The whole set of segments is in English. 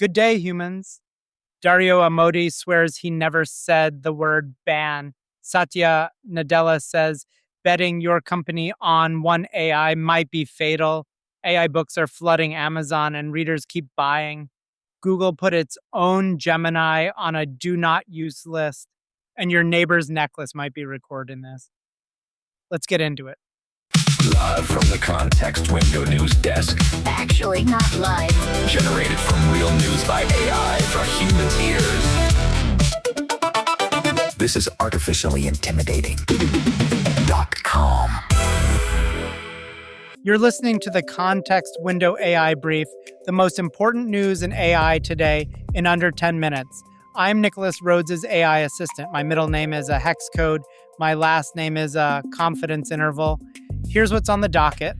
Good day, humans. Dario Amodei swears he never said the word ban. Satya Nadella says betting your company on one AI might be fatal. AI books are flooding Amazon and readers keep buying. Google put its own Gemini on a do not use list, and your neighbor's necklace might be recording this. Let's get into it. Live from the Context Window News Desk. Actually, not live. Generated from real news by AI for humans' ears. This is artificially intimidating.com. You're listening to the Context Window AI Brief, the most important news in AI today in under 10 minutes. I'm Nicholas Rhodes' AI assistant. My middle name is a hex code. My last name is a confidence interval. Here's what's on the docket.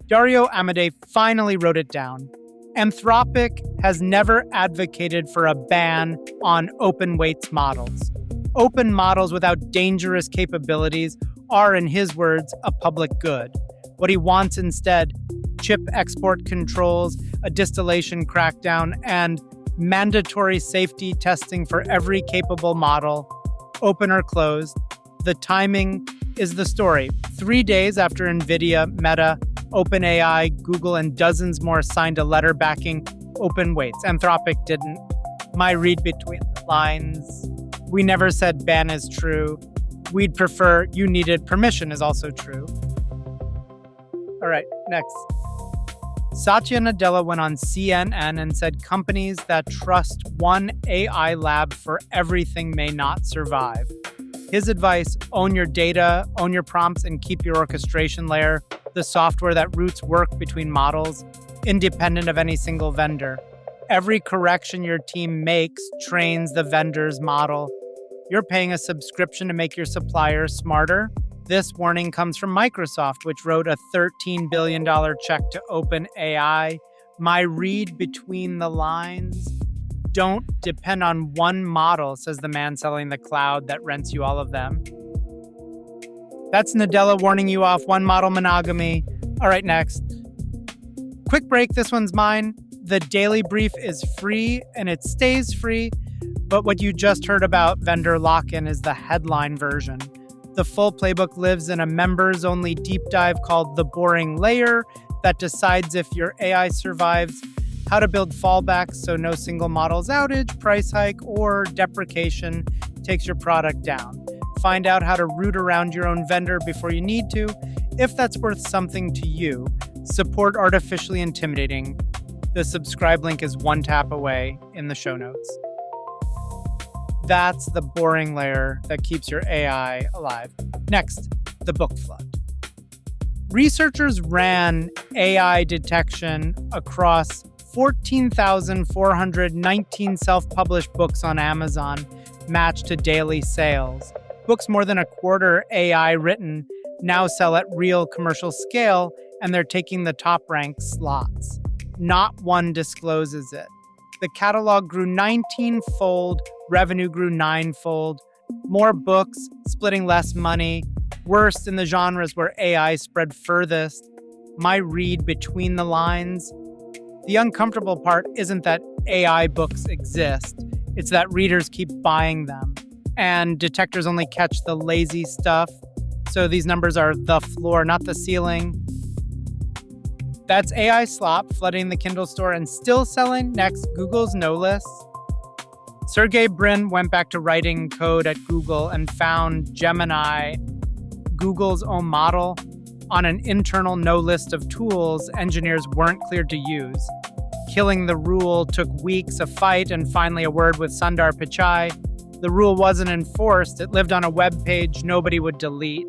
Dario Amodei finally wrote it down. Anthropic has never advocated for a ban on open weights models. Open models without dangerous capabilities are, in his words, a public good. What he wants instead, chip export controls, a distillation crackdown, and mandatory safety testing for every capable model, open or closed. The timing is the story. 3 days after NVIDIA, Meta, OpenAI, Google, and dozens more signed a letter backing open weights. Anthropic didn't. My read between the lines. We never said ban is true. We'd prefer you needed permission is also true. All right, next. Satya Nadella went on CNN and said companies that trust one AI lab for everything may not survive. His advice, own your data, own your prompts, and keep your orchestration layer, the software that routes work between models, independent of any single vendor. Every correction your team makes trains the vendor's model. You're paying a subscription to make your supplier smarter. This warning comes from Microsoft, which wrote a $13 billion check to OpenAI. My read between the lines: don't depend on one model, says the man selling the cloud that rents you all of them. That's Nadella warning you off one model monogamy. All right, next. Quick break, this one's mine. The Daily Brief is free and it stays free, but what you just heard about vendor lock-in is the headline version. The full playbook lives in a members-only deep dive called The Boring Layer that decides if your AI survives, how to build fallbacks so no single model's outage, price hike, or deprecation takes your product down. Find out how to root around your own vendor before you need to. If that's worth something to you, support artificially intimidating. The subscribe link is one tap away in the show notes. That's the boring layer that keeps your AI alive. Next, the book flood. Researchers ran AI detection across 14,419 self-published books on Amazon, matched to daily sales. Books more than a quarter AI written now sell at real commercial scale, and they're taking the top-ranked slots. Not one discloses it. The catalog grew 19-fold, revenue grew 9-fold. More books, splitting less money, worst in the genres where AI spread furthest. My read between the lines: the uncomfortable part isn't that AI books exist, it's that readers keep buying them. And detectors only catch the lazy stuff. So these numbers are the floor, not the ceiling. That's AI slop flooding the Kindle store and still selling. Next, Google's no list. Sergey Brin went back to writing code at Google and found Gemini, Google's own model, on an internal no list of tools engineers weren't cleared to use. Killing the rule took weeks, a fight, and finally a word with Sundar Pichai. The rule wasn't enforced. It lived on a web page nobody would delete.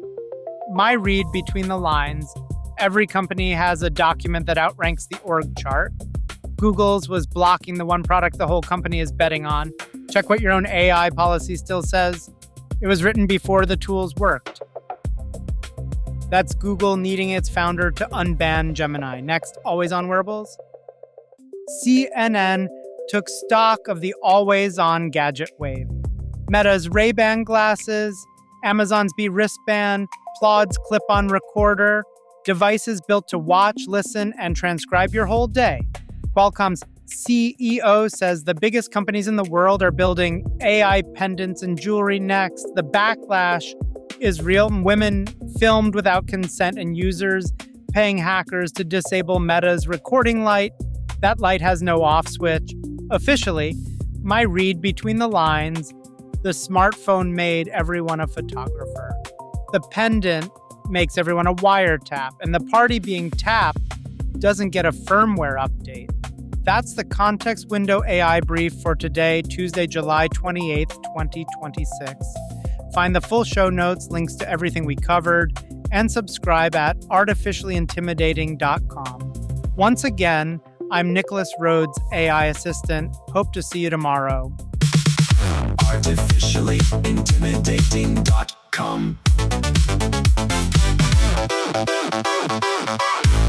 My read between the lines: every company has a document that outranks the org chart. Google's was blocking the one product the whole company is betting on. Check what your own AI policy still says. It was written before the tools worked. That's Google needing its founder to unban Gemini. Next, always on wearables. CNN took stock of the always-on gadget wave. Meta's Ray-Ban glasses, Amazon's Be wristband, Plaud's clip-on recorder, devices built to watch, listen, and transcribe your whole day. Qualcomm's CEO says the biggest companies in the world are building AI pendants and jewelry next. The backlash is real. Women filmed without consent and users paying hackers to disable Meta's recording light. That light has no off switch. Officially, my read between the lines, the smartphone made everyone a photographer. The pendant makes everyone a wiretap, and the party being tapped doesn't get a firmware update. That's the Context Window AI brief for today, Tuesday, July 28th, 2026. Find the full show notes, links to everything we covered, and subscribe at artificiallyintimidating.com. Once again, I'm Nicholas Rhodes, AI assistant. Hope to see you tomorrow. artificiallyintimidating.com